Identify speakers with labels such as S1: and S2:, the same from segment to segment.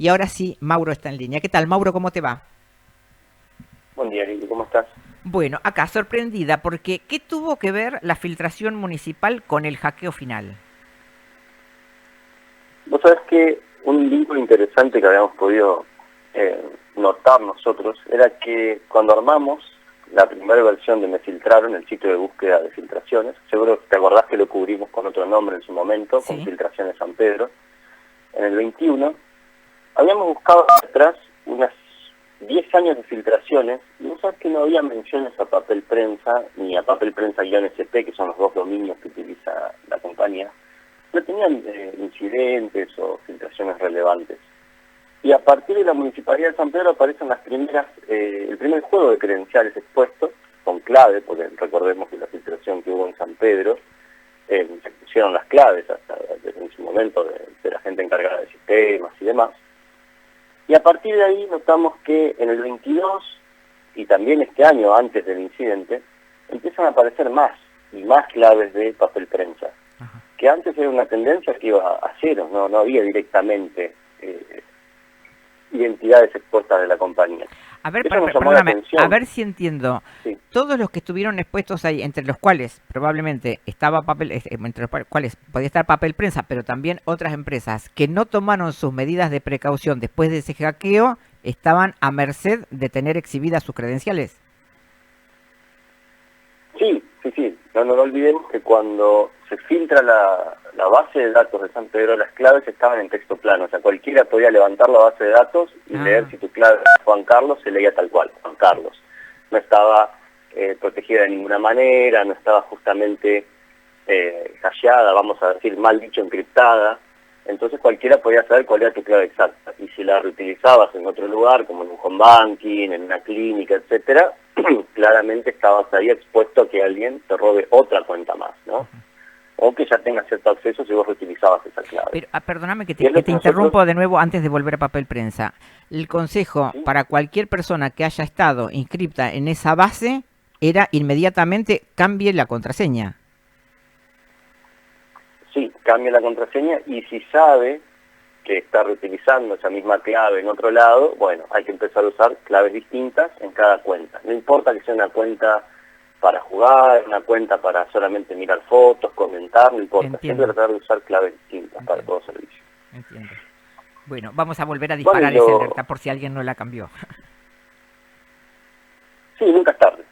S1: Y ahora sí, Mauro está en línea. ¿Qué tal, Mauro? ¿Cómo te va?
S2: Buen día, Lili, ¿cómo estás?
S1: Bueno, acá sorprendida porque ¿qué tuvo que ver la filtración municipal con el hackeo final?
S2: Vos sabés que un vínculo interesante que habíamos podido notar nosotros era que cuando armamos la primera versión de Me Filtraron, el sitio de búsqueda de filtraciones, seguro que te acordás que lo cubrimos con otro nombre en su momento, con
S1: Sí.
S2: Filtraciones San Pedro, en el 21, habíamos buscado atrás unas 10 años de filtraciones y vos sabés que no había menciones a papel prensa ni a papel prensa-SP, que son los dos dominios que utiliza la compañía. No tenían incidentes o filtraciones relevantes. Y a partir de la Municipalidad de San Pedro aparecen el primer juego de credenciales expuestos, con clave, porque recordemos que la filtración que hubo en San Pedro, se pusieron las claves hasta en su momento de la gente encargada de sistemas y demás. Y a partir de ahí notamos que en el 22, y también este año antes del incidente, empiezan a aparecer más y más claves de papel prensa,
S1: Ajá.
S2: que antes era una tendencia que iba a cero, no había directamente identidades expuestas de la compañía.
S1: A ver,
S2: Eso nos llamó la
S1: perdóname, a
S2: atención.
S1: ver si entiendo.
S2: Sí,
S1: Todos los que estuvieron expuestos ahí, entre los cuales probablemente estaba papel, entre los cuales podía estar papel prensa, pero también otras empresas que no tomaron sus medidas de precaución después de ese hackeo, estaban a merced de tener exhibidas sus credenciales.
S2: sí. No olvidemos que cuando se filtra la base de datos de San Pedro, las claves estaban en texto plano. O sea, cualquiera podía levantar la base de datos y leer
S1: Ah,
S2: si tu clave era Juan Carlos, se leía tal cual, Juan Carlos. No estaba protegida de ninguna manera, no estaba justamente hasheada, vamos a decir, mal dicho, encriptada. Entonces cualquiera podía saber cuál era tu clave exacta. Y si la reutilizabas en otro lugar, como en un home banking, en una clínica, etcétera, claramente estabas ahí expuesto a que alguien te robe otra cuenta más, ¿no? O que ya tenga cierto acceso si vos reutilizabas esa clave.
S1: pero perdóname
S2: Y es
S1: que
S2: lo
S1: te
S2: que nosotros,
S1: interrumpo de nuevo antes de volver a papel prensa. El consejo
S2: sí,
S1: para cualquier persona que haya estado inscripta en esa base era inmediatamente cambie la contraseña.
S2: sí, cambia la contraseña y si sabe que está reutilizando esa misma clave en otro lado, bueno, hay que empezar a usar claves distintas en cada cuenta. No importa que sea una cuenta para jugar, una cuenta para solamente mirar fotos, comentar, no importa. Siempre
S1: Entiendo,
S2: tratar de usar claves distintas para
S1: entiendo,
S2: todo servicio.
S1: entiendo. Bueno, vamos a volver a
S2: Bueno,
S1: disparar esa alerta por si alguien no la cambió.
S2: sí, nunca es tarde.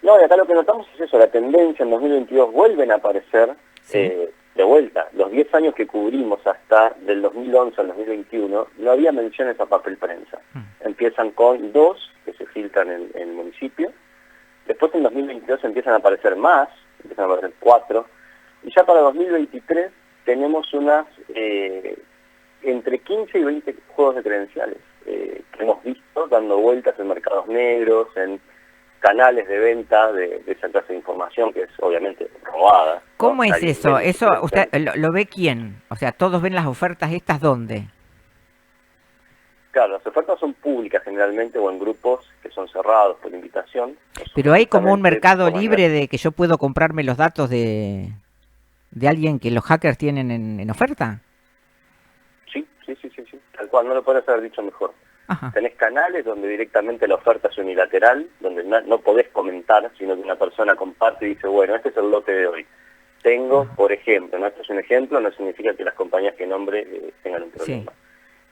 S2: No, y acá lo que notamos es eso, la tendencia en 2022 vuelven a aparecer
S1: Sí.
S2: de vuelta. Los 10 años que cubrimos hasta del 2011 al 2021, no había menciones a papel prensa.
S1: Mm.
S2: Empiezan con 2 que se filtran en el municipio. Después en 2022 empiezan a aparecer más, empiezan a aparecer 4. Y ya para 2023 tenemos unas entre 15 y 20 juegos de credenciales que hemos visto dando vueltas en mercados negros, en canales de venta de esa clase de información que es obviamente robada, ¿no?
S1: ¿Cómo es
S2: Alguien
S1: eso?
S2: vende su
S1: ¿Eso usted
S2: credencial.
S1: lo ve quién? O sea, ¿todos ven las ofertas estas dónde?
S2: Claro, las ofertas son públicas generalmente o en grupos que son cerrados por invitación.
S1: Pero
S2: Nosotros
S1: hay como un
S2: justamente
S1: mercado
S2: por
S1: libre de que yo puedo comprarme los datos de alguien que los hackers tienen en oferta.
S2: sí, tal cual, no lo podés haber dicho mejor.
S1: Ajá.
S2: Tenés canales donde directamente la oferta es unilateral, donde no podés comentar, sino que una persona comparte y dice, bueno, este es el lote de hoy. Tengo,
S1: Ajá.
S2: por ejemplo, no, esto es un ejemplo, no significa que las compañías que nombre tengan un
S1: Sí.
S2: problema.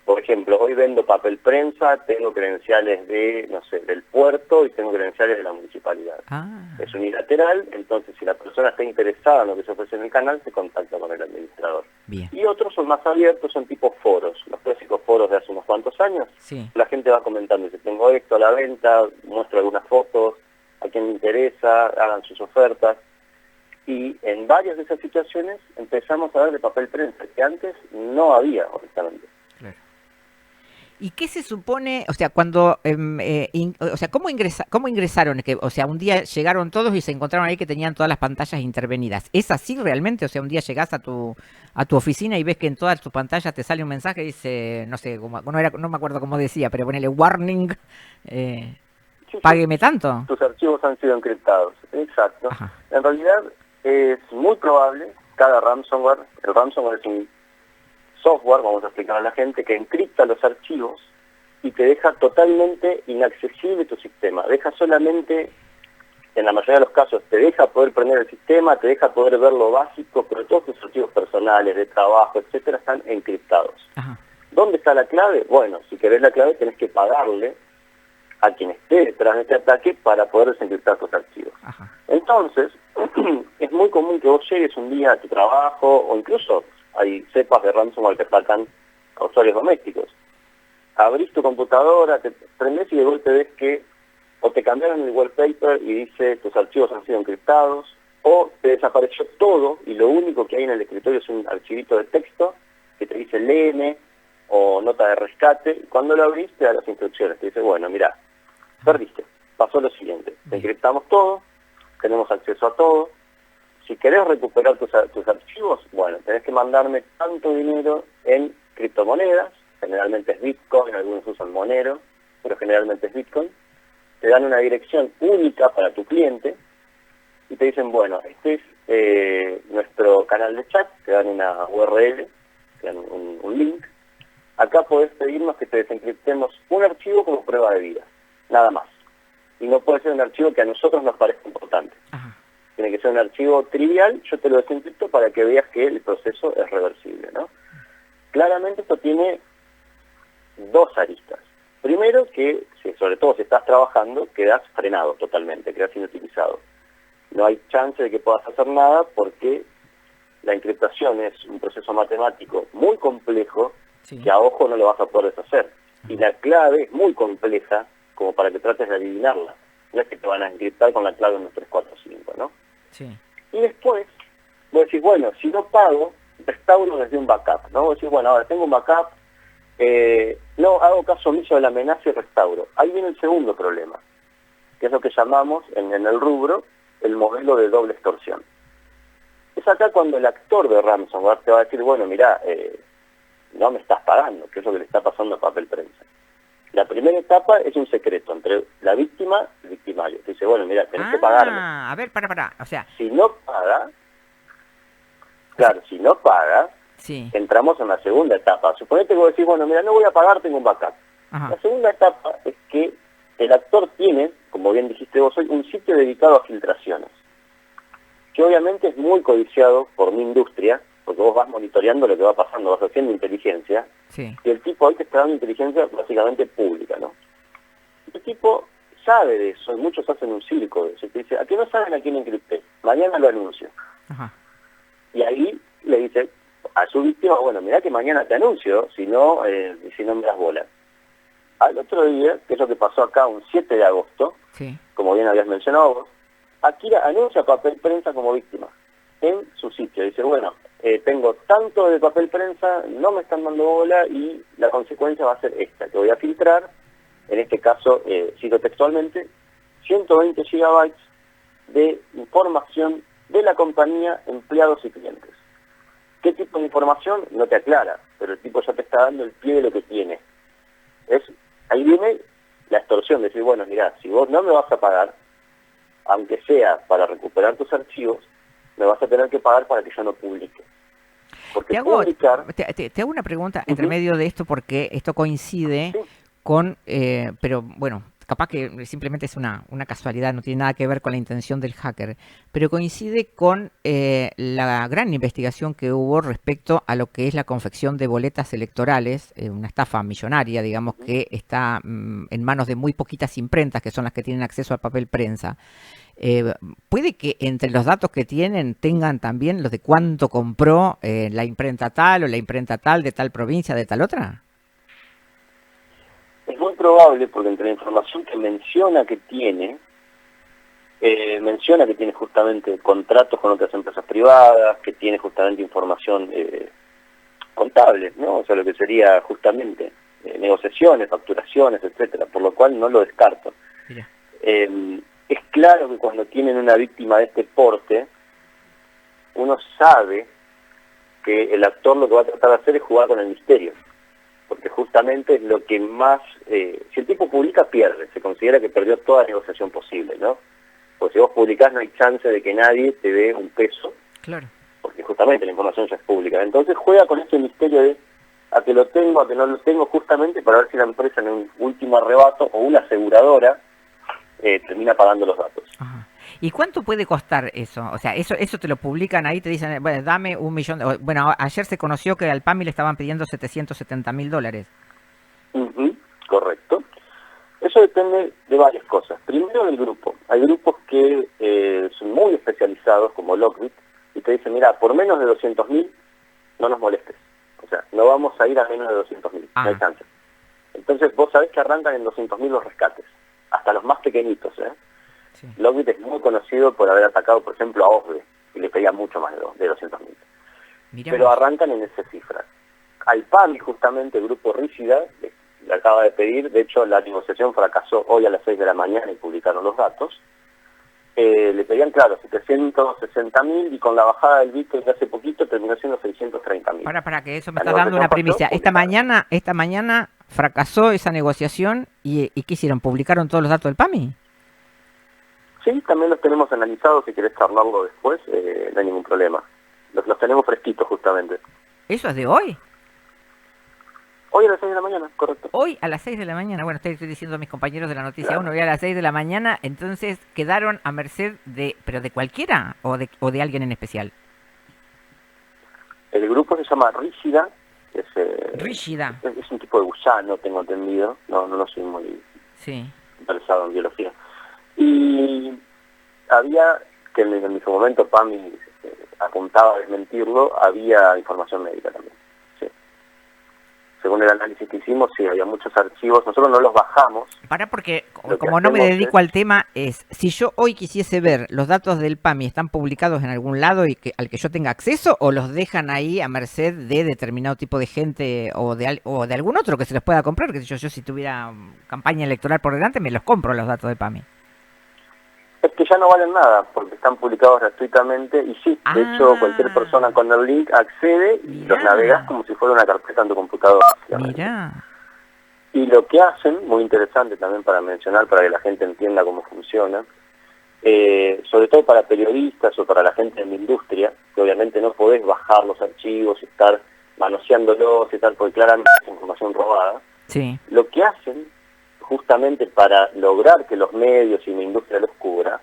S2: Por ejemplo, hoy vendo papel prensa, tengo credenciales de, no sé, del puerto y tengo credenciales de la municipalidad.
S1: Ah,
S2: Es unilateral, entonces si la persona está interesada en lo que se ofrece en el canal, se contacta con el administrador.
S1: bien.
S2: Y otros son más abiertos, son tipo foros, los clásicos foros de hace unos cuantos años.
S1: Sí.
S2: La gente va comentando, dice, tengo esto a la venta, muestro algunas fotos, a quien le interesa, hagan sus ofertas. Y en varias de esas situaciones empezamos a ver de papel prensa, que antes no había, honestamente.
S1: Claro. ¿Y qué se supone, o sea, cuando, o sea, cómo ingresaron? Que, o sea, un día llegaron todos y se encontraron ahí que tenían todas las pantallas intervenidas. ¿Es así realmente? O sea, un día llegás a tu oficina y ves que en todas tus pantallas te sale un mensaje y dice, no sé, no era, no me acuerdo cómo decía, pero ponele warning, eh,
S2: Sí,
S1: págueme tanto.
S2: tus archivos han sido encriptados. Exacto.
S1: Ajá.
S2: En realidad es muy probable, cada ransomware, el ransomware es un software, vamos a explicar a la gente, que encripta los archivos y te deja totalmente inaccesible tu sistema. Deja solamente, en la mayoría de los casos, te deja poder prender el sistema, te deja poder ver lo básico, pero todos tus archivos personales, de trabajo, etcétera, están encriptados.
S1: Ajá.
S2: ¿Dónde está la clave? Bueno, si querés la clave tenés que pagarle a quien esté detrás de este ataque para poder desencriptar tus archivos.
S1: Ajá.
S2: Entonces, es muy común que vos llegues un día a tu trabajo, o incluso hay cepas de ransomware que atacan a usuarios domésticos. Abrís tu computadora, te prendés y de golpe ves que o te cambiaron el wallpaper y dice tus archivos han sido encriptados, o te desapareció todo y lo único que hay en el escritorio es un archivito de texto que te dice léeme o nota de rescate. Cuando lo abrís te da las instrucciones, te dice, bueno, mira, perdiste, pasó lo siguiente, te encriptamos todo, tenemos acceso a todo, si querés recuperar tus archivos, bueno, tenés que mandarme tanto dinero en criptomonedas, generalmente es Bitcoin, algunos usan Monero, pero generalmente es Bitcoin, te dan una dirección única para tu cliente y te dicen, bueno, este es nuestro canal de chat, te dan una URL, te dan un link, acá podés pedirnos que te desencriptemos un archivo como prueba de vida, nada más. Y no puede ser un archivo que a nosotros nos parezca importante.
S1: Ajá.
S2: Tiene que ser un archivo trivial, yo te lo desencripto para que veas que el proceso es reversible, ¿no? Claramente esto tiene dos aristas. Primero que, sobre todo si estás trabajando, quedas frenado totalmente, quedas inutilizado. No hay chance de que puedas hacer nada porque la encriptación es un proceso matemático muy complejo,
S1: Sí.
S2: que a ojo no lo vas a poder deshacer. Y la clave es muy compleja como para que trates de adivinarla. No es que te van a encriptar con la clave 1, 3, 4, 5, ¿no?
S1: Sí.
S2: Y después, vos decís, bueno, si no pago, restauro desde un backup, ¿no? Vos decís, bueno, ahora tengo un backup, no hago caso omiso de la amenaza y restauro. Ahí viene el segundo problema, que es lo que llamamos en el rubro el modelo de doble extorsión. Es acá cuando el actor de ransomware te va a decir, bueno, mirá, no me estás pagando, que es lo que le está pasando a Papel Prensa. La primera etapa es un secreto entre la víctima y el victimario. Te dice, bueno, mira, tenés que pagarme.
S1: A ver, para. O sea,
S2: Si no paga, claro, si no paga,
S1: sí.
S2: entramos en la segunda etapa. Suponete que vos decís, bueno, mira, no voy a pagar, tengo un backup.
S1: Ajá.
S2: La segunda etapa es que el actor tiene, como bien dijiste vos hoy, un sitio dedicado a filtraciones, que obviamente es muy codiciado por mi industria, porque vos vas monitoreando lo que va pasando, vas haciendo inteligencia,
S1: Sí.
S2: y el tipo ahí te está dando inteligencia básicamente pública, ¿no? El tipo sabe de eso, y muchos hacen un circo de eso, y te dice, ¿a qué no saben a quién encripté? Mañana lo anuncio.
S1: Ajá.
S2: Y ahí le dice a su víctima, bueno, mirá que mañana te anuncio, si no me das bola. Al otro día, que es lo que pasó acá un 7 de agosto,
S1: Sí.
S2: como bien habías mencionado vos, Akira anuncia a Papel Prensa como víctima en su sitio. Dice, bueno, tengo tanto de Papel Prensa, no me están dando bola y la consecuencia va a ser esta, que voy a filtrar, en este caso, cito textualmente, 120 gigabytes de información de la compañía, empleados y clientes. ¿Qué tipo de información? No te aclara, pero el tipo ya te está dando el pie de lo que tiene. Ahí viene la extorsión, de decir, bueno, mirá, si vos no me vas a pagar, aunque sea para recuperar tus archivos, me vas a tener que pagar para que yo no publique. Porque
S1: Te hago,
S2: publicar...
S1: te hago una pregunta entre medio de esto porque esto coincide
S2: Sí.
S1: con, pero bueno, capaz que simplemente es una casualidad, no tiene nada que ver con la intención del hacker, pero coincide con la gran investigación que hubo respecto a lo que es la confección de boletas electorales, una estafa millonaria, digamos, que está en manos de muy poquitas imprentas, que son las que tienen acceso al papel prensa. Puede que entre los datos que tienen tengan también los de cuánto compró la imprenta tal o la imprenta tal de tal provincia, de tal otra.
S2: Es muy probable, porque entre la información que menciona que tiene justamente contratos con otras empresas privadas, que tiene justamente información contable, ¿no? O sea, lo que sería justamente negociaciones, facturaciones, etcétera, por lo cual no lo descarto. Es claro que cuando tienen una víctima de este porte, uno sabe que el actor lo que va a tratar de hacer es jugar con el misterio, porque justamente es lo que más... si el tipo publica, pierde, se considera que perdió toda negociación posible, ¿no? Porque si vos publicás no hay chance de que nadie te dé un peso,
S1: Claro.
S2: porque justamente la información ya es pública. Entonces juega con ese misterio de a que lo tengo, a que no lo tengo, justamente para ver si la empresa en un último arrebato o una aseguradora termina pagando los datos.
S1: Ajá. ¿Y cuánto puede costar eso? O sea, eso te lo publican ahí, te dicen, bueno, dame 1 millón. Bueno, ayer se conoció que al PAMI le estaban pidiendo $770.000.
S2: Ujú, correcto. Eso depende de varias cosas. Primero del grupo. Hay grupos que son muy especializados, como Lockbit, y te dicen, mira, por menos de 200.000 no nos molestes. O sea, no vamos a ir a menos de 200.000, no hay chance. Entonces vos sabés que arrancan en 200.000 los rescates, hasta los más pequeñitos, ¿eh?
S1: Sí.
S2: Lockbit es muy conocido por haber atacado, por ejemplo, a Osbe, y le pedía mucho más de 200.000. Pero arrancan en esa cifra. Al PAMI, justamente, el grupo Rígida, le acaba de pedir, de hecho la negociación fracasó hoy a las 6 de la mañana y publicaron los datos. Le pedían, claro, 760.000 y con la bajada del Bitcoin de hace poquito terminó siendo 630.000.
S1: Para que eso me está dando una primicia. Esta mañana fracasó esa negociación y ¿qué hicieron? ¿Publicaron todos los datos del PAMI?
S2: Sí, también los tenemos analizados, si querés charlarlo después, no hay ningún problema. Los tenemos fresquitos, justamente.
S1: ¿Eso es de hoy?
S2: Hoy a las 6 de la mañana, correcto.
S1: Hoy a las 6 de la mañana, bueno, estoy diciendo a mis compañeros de la noticia,
S2: Claro.
S1: hoy a las 6 de la mañana, entonces quedaron a merced pero de cualquiera o de alguien en especial.
S2: El grupo se llama Rígida,
S1: Rígida.
S2: Es un tipo de gusano, tengo entendido, no soy muy interesado en biología. Y había, que en su momento PAMI apuntaba a desmentirlo, había información médica también. Sí. Según el análisis que hicimos, sí, había muchos archivos, nosotros no los bajamos.
S1: Porque como no me dedico al tema, si yo hoy quisiese ver los datos del PAMI, ¿están publicados en algún lado y al que yo tenga acceso o los dejan ahí a merced de determinado tipo de gente o de algún otro que se los pueda comprar? Que yo si tuviera campaña electoral por delante, me los compro los datos del PAMI.
S2: Es que ya no valen nada, porque están publicados gratuitamente y sí, de hecho cualquier persona con el link accede y los navegas como si fuera una carpeta en tu computadora.
S1: Mirá.
S2: Y lo que hacen, muy interesante también para mencionar, para que la gente entienda cómo funciona, sobre todo para periodistas o para la gente en la industria, que obviamente no podés bajar los archivos y estar manoseándolos y tal, porque claramente es información robada.
S1: Sí.
S2: Lo que hacen, justamente para lograr que los medios y la industria los cubra,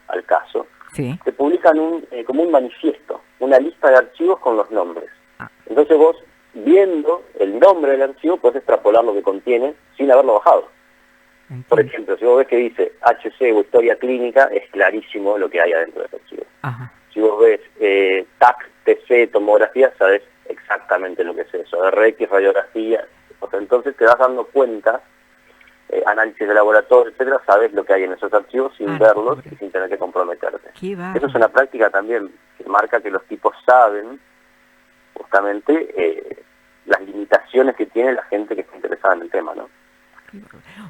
S2: al caso, te publican como un manifiesto, una lista de archivos con los nombres. Entonces vos, viendo el nombre del archivo, podés extrapolar lo que contiene sin haberlo bajado. Entiendo. Por ejemplo, si vos ves que dice HC o historia clínica, es clarísimo lo que hay adentro de ese archivo. Ajá. Si vos ves TAC, TC, tomografía, sabés exactamente lo que es eso, RX, radiografía. O sea, entonces te vas dando cuenta, análisis de laboratorio, etcétera, sabes lo que hay en esos archivos sin verlos y sin tener que comprometerte. Eso es una práctica también que marca que los tipos saben justamente las limitaciones que tiene la gente que está interesada en el tema, ¿no?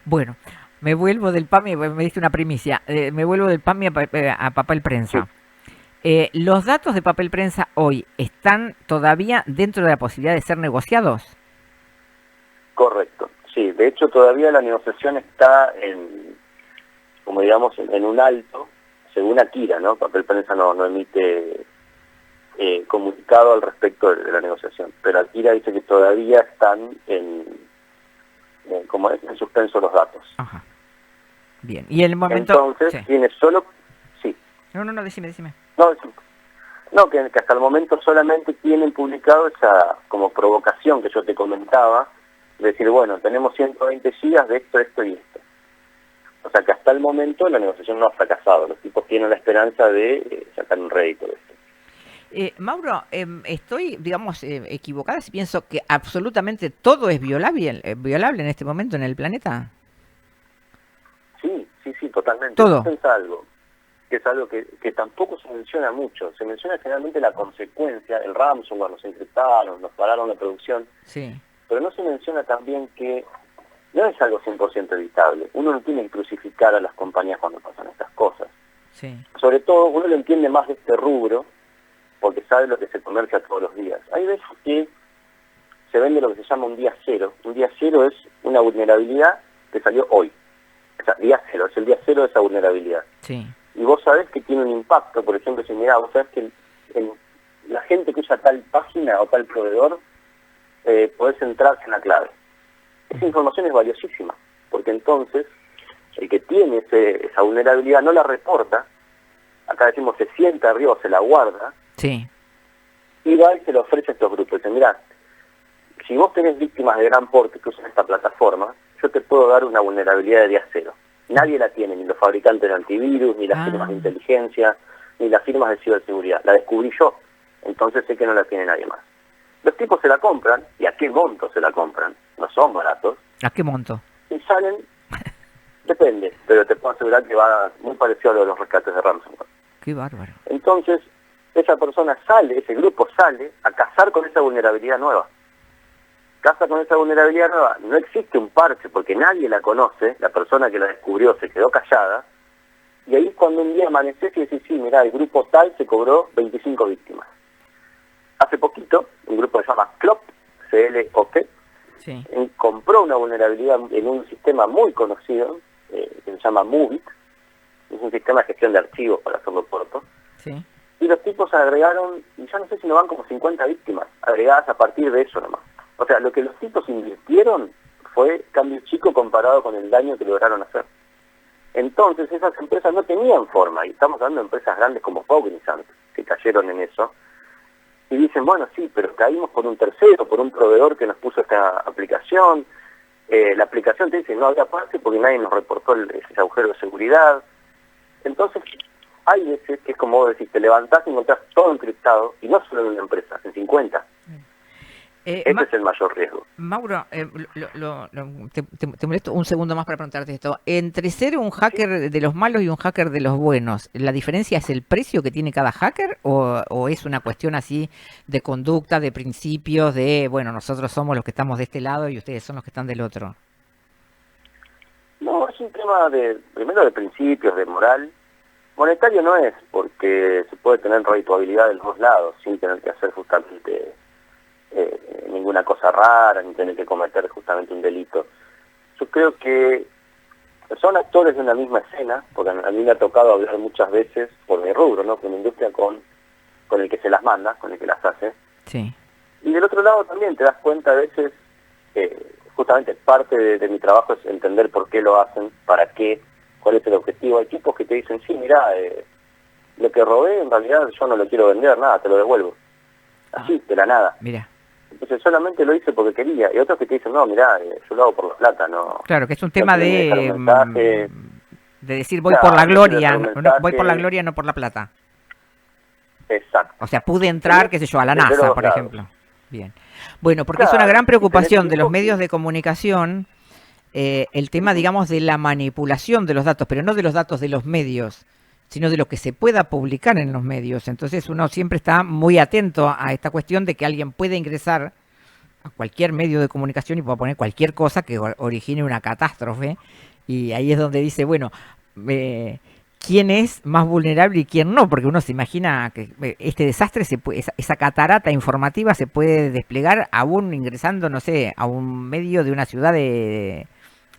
S1: Bueno, me vuelvo del PAMI, me diste una primicia, me vuelvo del PAMI a papel prensa. Sí. ¿Los datos de papel prensa hoy están todavía dentro de la posibilidad de ser negociados?
S2: Correcto, sí. De hecho, todavía la negociación está como digamos, en un alto, según Akira, ¿no? Papel prensa no emite comunicado al respecto de la negociación. Pero Akira dice que todavía están en suspenso los datos.
S1: Ajá. Bien. Y el momento...
S2: Entonces, tiene solo... Sí.
S1: No, decime.
S2: No, que hasta el momento solamente tienen publicado esa como provocación que yo te comentaba, de decir, bueno, tenemos 120 gigas de esto y esto. O sea que hasta el momento la negociación no ha fracasado. Los tipos tienen la esperanza de sacar un rédito de esto.
S1: Mauro, estoy, digamos, equivocada si pienso que absolutamente todo es violable en este momento en el planeta.
S2: Sí, totalmente.
S1: Todo.
S2: Es algo que tampoco se menciona mucho. Se menciona generalmente la consecuencia, el ransomware, nos encriptaron, nos pararon la producción.
S1: Sí.
S2: Pero no se menciona también que no es algo 100% evitable. Uno no tiene que crucificar a las compañías cuando pasan estas cosas.
S1: Sí.
S2: Sobre todo, uno lo entiende más de este rubro, porque sabe lo que se comercia todos los días. Hay veces que se vende lo que se llama un día cero. Un día cero es una vulnerabilidad que salió hoy. O sea, día cero, es el día cero de esa vulnerabilidad.
S1: Sí.
S2: Y vos sabés que tiene un impacto, por ejemplo, si mirá, vos sabés que la gente que usa tal página o tal proveedor podés entrar sin la clave. Esa información es valiosísima, porque entonces el que tiene esa vulnerabilidad no la reporta, acá decimos se sienta arriba o se la guarda,
S1: Sí.
S2: y va y se lo ofrece a estos grupos. Dice, mirá, si vos tenés víctimas de gran porte que usan esta plataforma, yo te puedo dar una vulnerabilidad de día cero. Nadie la tiene, ni los fabricantes de antivirus, ni las firmas de inteligencia, ni las firmas de ciberseguridad. La descubrí yo, entonces sé que no la tiene nadie más. Los tipos se la compran, ¿y a qué monto se la compran? No son baratos.
S1: ¿A qué monto?
S2: Y salen, depende, pero te puedo asegurar que va muy parecido a lo de los rescates de ransomware.
S1: Qué bárbaro.
S2: Entonces, esa persona sale, ese grupo sale a cazar con esa vulnerabilidad nueva. Caza con esa vulnerabilidad nueva. No existe un parche porque nadie la conoce, la persona que la descubrió se quedó callada, y ahí es cuando un día amaneces y decís, sí, mirá, el grupo tal se cobró 25 víctimas. Hace poquito, un grupo que se llama CLOP, C-L-O-P,
S1: Sí.
S2: compró una vulnerabilidad en un sistema muy conocido, que se llama Movit, es un sistema de gestión de archivos para hacerlo corto,
S1: Sí.
S2: y los tipos agregaron, y ya no sé si no van como 50 víctimas, agregadas a partir de eso nomás. O sea, lo que los tipos invirtieron fue cambio chico comparado con el daño que lograron hacer. Entonces esas empresas no tenían forma, y estamos hablando de empresas grandes como Cognizant, que cayeron en eso, y dicen, bueno, sí, pero caímos por un tercero, por un proveedor que nos puso esta aplicación, la aplicación te dice no había parte porque nadie nos reportó ese agujero de seguridad. Entonces, hay veces que es como vos decís, te levantás y encontrás todo encriptado, y no solo en una empresa, en 50. Ese es el mayor riesgo.
S1: Mauro, te molesto un segundo más para preguntarte esto. Entre ser un hacker de los malos y un hacker de los buenos, ¿la diferencia es el precio que tiene cada hacker o es una cuestión así de conducta, de principios, de, bueno, nosotros somos los que estamos de este lado y ustedes son los que están del otro?
S2: No, es un tema primero de principios, de moral. Monetario no es, porque se puede tener redituabilidad de los dos lados, sin tener que hacer justamente ninguna cosa rara, ni tener que cometer justamente un delito. Yo creo que son actores de una misma escena, porque a mí me ha tocado hablar muchas veces, por mi rubro, ¿no? Con la industria, con el que se las manda, con el que las hace.
S1: Sí.
S2: Y del otro lado también te das cuenta a veces, justamente parte de mi trabajo es entender por qué lo hacen, para qué, cuál es el objetivo. Hay tipos que te dicen, sí, mirá, lo que robé en realidad yo no lo quiero vender, nada, te lo devuelvo. Así, de la nada.
S1: Mira.
S2: Entonces solamente lo hice porque quería. Y otros que te dicen, no, mirá, yo lo hago por la plata, no.
S1: Claro, que es un tema
S2: no
S1: de,
S2: mensaje.
S1: de decir voy
S2: Claro,
S1: por la
S2: no
S1: gloria,
S2: quiero dejar un
S1: voy por la
S2: mensaje.
S1: gloria, no por la plata.
S2: Exacto.
S1: O sea, pude entrar, qué sé yo, a la
S2: Desde
S1: NASA,
S2: los
S1: por
S2: lados.
S1: ejemplo. Bien. Bueno, porque es
S2: Claro,
S1: una gran
S2: y
S1: preocupación
S2: tenés
S1: de los
S2: tipos
S1: medios de comunicación el tema, digamos, de la manipulación de los datos, pero no de los datos de los medios, sino de lo que se pueda publicar en los medios. Entonces uno siempre está muy atento a esta cuestión de que alguien puede ingresar a cualquier medio de comunicación y pueda poner cualquier cosa que origine una catástrofe. Y ahí es donde dice, bueno, quién es más vulnerable y quién no, porque uno se imagina que este desastre, esa catarata informativa se puede desplegar aún ingresando, no sé, a un medio de una ciudad de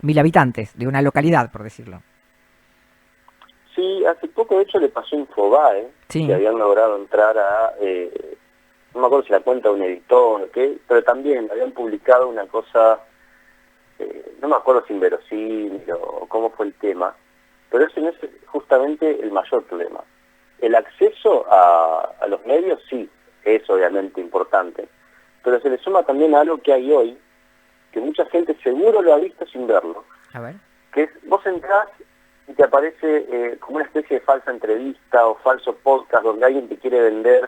S1: 1000 habitantes, de una localidad, por decirlo.
S2: Sí, hace poco de hecho le pasó a Infobae,
S1: Sí.
S2: que habían logrado entrar a, no me acuerdo si la cuenta de un editor o qué, pero también habían publicado una cosa, no me acuerdo si inverosímil o cómo fue el tema, pero ese no es justamente el mayor problema. El acceso a los medios sí, es obviamente importante, pero se le suma también a algo que hay hoy, que mucha gente seguro lo ha visto sin verlo,
S1: A ver.
S2: que es, vos entrás y te aparece como una especie de falsa entrevista o falso podcast donde alguien te quiere vender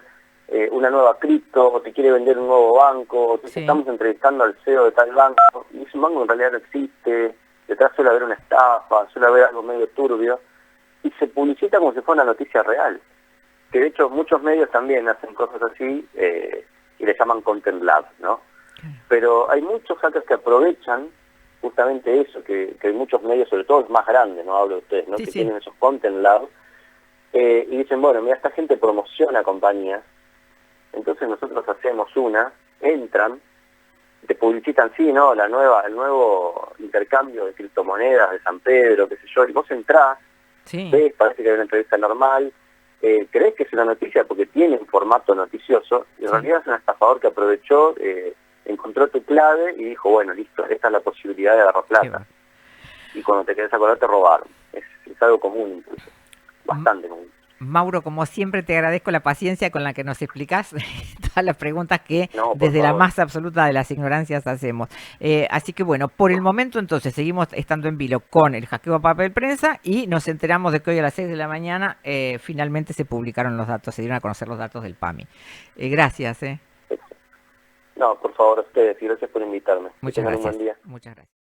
S2: una nueva cripto o te quiere vender un nuevo banco o te dice, estamos entrevistando al CEO de tal banco y ese banco en realidad no existe, detrás suele haber una estafa, suele haber algo medio turbio y se publicita como si fuera una noticia real, que de hecho muchos medios también hacen cosas así y le llaman content lab, ¿no? Pero hay muchos hackers que aprovechan justamente eso, que hay muchos medios, sobre todo los más grandes, no hablo de ustedes, ¿no?
S1: Sí,
S2: que
S1: sí.
S2: tienen esos content labs, y dicen, bueno, mira, esta gente promociona compañías, entonces nosotros hacemos entran, te publicitan, sí, ¿no? El nuevo intercambio de criptomonedas de San Pedro, qué sé yo, y vos entrás, ves, parece que hay una entrevista normal, crees que es una noticia porque tiene un formato noticioso, y en realidad es un estafador que aprovechó encontró tu clave y dijo, bueno, listo, esta es la posibilidad de agarrar plata. Y cuando te querés acordar te robaron. Es algo común incluso, bastante común.
S1: Mauro, como siempre te agradezco la paciencia con la que nos explicás todas las preguntas que
S2: No, por
S1: desde la
S2: favor.
S1: más absoluta de las ignorancias hacemos. Así que bueno, por el momento entonces seguimos estando en vilo con el hackeo a papel prensa y nos enteramos de que hoy a las 6 de la mañana finalmente se publicaron los datos, se dieron a conocer los datos del PAMI. Gracias.
S2: No, por favor, a ustedes, y gracias por invitarme.
S1: Muchas
S2: Que tengan un buen
S1: gracias.
S2: día.
S1: Muchas gracias.